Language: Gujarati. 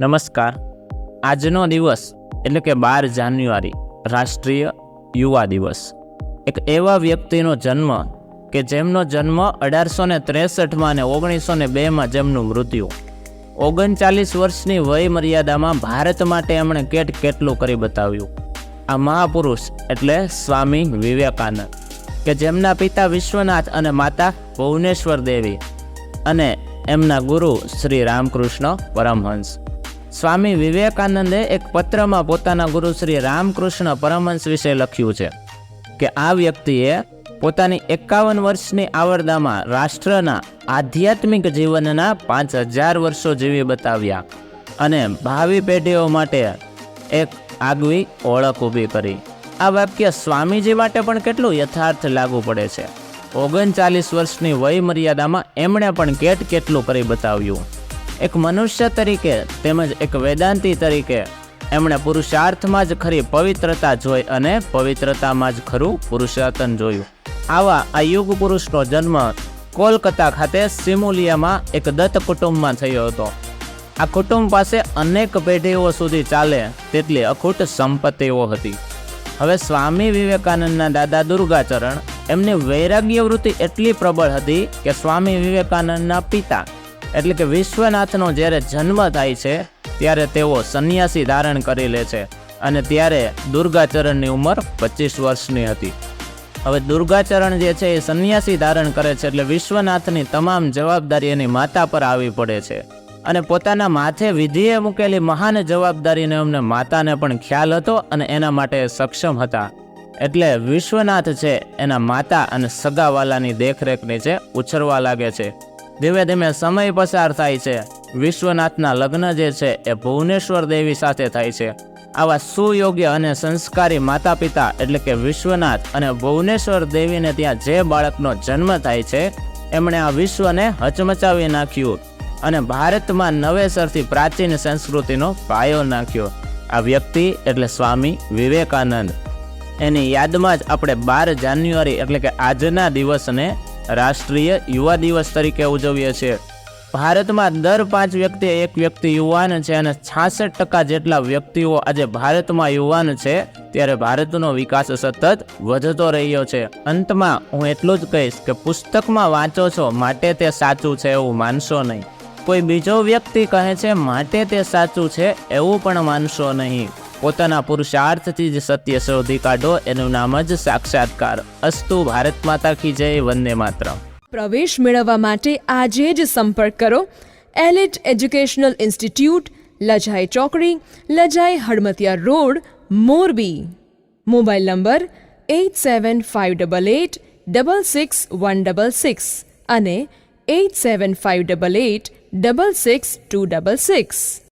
નમસ્કાર. આજનો દિવસ એટલે કે 12 જાન્યુઆરી રાષ્ટ્રીય યુવા દિવસ. એક એવા વ્યક્તિનો જન્મ કે જેમનો જન્મ 1863માં અને 1902માં જેમનું મૃત્યુ. 39 વર્ષની વય મર્યાદામાં ભારત માટે એમણે કેટલું કરી બતાવ્યું. આ મહાપુરુષ એટલે સ્વામી વિવેકાનંદ, કે જેમના પિતા વિશ્વનાથ અને માતા ભુવનેશ્વર દેવી અને એમના ગુરુ શ્રી રામકૃષ્ણ પરમહંસ. સ્વામી વિવેકાનંદે એક પત્રમાં પોતાના ગુરુ શ્રી રામકૃષ્ણ પરમહંસ વિશે લખ્યું છે કે આ વ્યક્તિએ પોતાની 51 વર્ષની આવરદામાં રાષ્ટ્રના આધ્યાત્મિક જીવનના 5000 વર્ષો જીવી બતાવ્યા અને ભાવિ પેઢીઓ માટે એક આગવી ઓળખ ઊભી કરી. આ વાક્ય સ્વામીજી માટે પણ કેટલું યથાર્થ લાગુ પડે છે. 39 વર્ષની વય મર્યાદામાં એમણે પણ કેટલું કરી બતાવ્યું. એક મનુષ્ય તરીકે તેમજ એક વેદાંતી તરીકે એમણે પુરુષાર્થમાં જ ખરી પવિત્રતા જોઈ અને પવિત્રતામાં જ ખરું પુરુષાર્થન જોયું. આવા આ યુગ પુરુષનો જન્મ કોલકાતા ખાતે સિમુલિયામાં એક દત્ત કુટુંબમાં થયો હતો. આ કુટુંબ પાસે અનેક પેઢીઓ સુધી ચાલે તેટલી અખૂટ સંપત્તિઓ હતી. હવે સ્વામી વિવેકાનંદના દાદા દુર્ગાચરણ, એમની વૈરાગ્ય વૃત્તિ એટલી પ્રબળ હતી કે સ્વામી વિવેકાનંદના પિતા એટલે કે વિશ્વનાથનો જ્યારે જન્મ થાય છે ત્યારે તેઓ સંન્યાસી ધારણ કરી લે છે અને ત્યારે દુર્ગાચરણની ઉંમર 25 વર્ષની હતી. હવે દુર્ગાચરણ જે છે એ સંન્યાસી ધારણ કરે છે એટલે વિશ્વનાથની તમામ જવાબદારી એની માતા પર આવી પડે છે અને પોતાના માથે વિધિએ મૂકેલી મહાન જવાબદારીને અમને માતાને પણ ખ્યાલ હતો અને એના માટે સક્ષમ હતા. એટલે વિશ્વનાથ છે એના માતા અને સગાવાલાની દેખરેખ નીચે ઉછરવા લાગે છે. ધીમે ધીમે સમય પસાર થાય છે. વિશ્વનાથના લગ્ન જે છે એ ભુવનેશ્વર દેવી સાથે થાય છે. આવા સુયોગ્ય અને સંસ્કારી માતા પિતા એટલે કે વિશ્વનાથ અને ભુવનેશ્વર દેવીને ત્યાં જે બાળકનો જન્મ થાય છે એમણે આ વિશ્વને હચમચાવી નાખ્યું અને ભારતમાં નવેસરથી પ્રાચીન સંસ્કૃતિનો પાયો નાખ્યો. આ વ્યક્તિ એટલે સ્વામી વિવેકાનંદ. એની યાદમાં જ આપણે 12 જાન્યુઆરી એટલે કે આજના દિવસને રાષ્ટ્રીય યુવા દિવસ તરીકે ઉજવીએ છીએ. ભારતમાં દર 5 વ્યક્તિએ એક વ્યક્તિ યુવાન છે અને 66% જેટલા વ્યક્તિઓ આજે ભારતમાં યુવાન છે. ત્યારે ભારતનો વિકાસ સતત વધતો રહ્યો છે. અંતમાં હું એટલું જ કહીશ કે પુસ્તકમાં વાંચો છો માટે તે સાચું છે એવું માનશો નહીં. કોઈ બીજો વ્યક્તિ કહે છે માટે તે સાચું છે એવું પણ માનશો નહીં. પોતાના પુરુષાર્થથી જ સત્ય શોધી કાઢો, એનું નામ જ સાક્ષાત્કાર. અસ્તુ. ભારત માતા કી જય. વંદે માતરમ. પ્રવેશ મેળવવા માટે આજે જ સંપર્ક કરો એલિટ એજ્યુકેશનલ ઇન્સ્ટિટ્યૂટ, લજાઈ ચોકડી, લજાઈ હડમતિયા રોડ, મોરબી. મોબાઈલ નંબર 8758866166 અને 8758866266.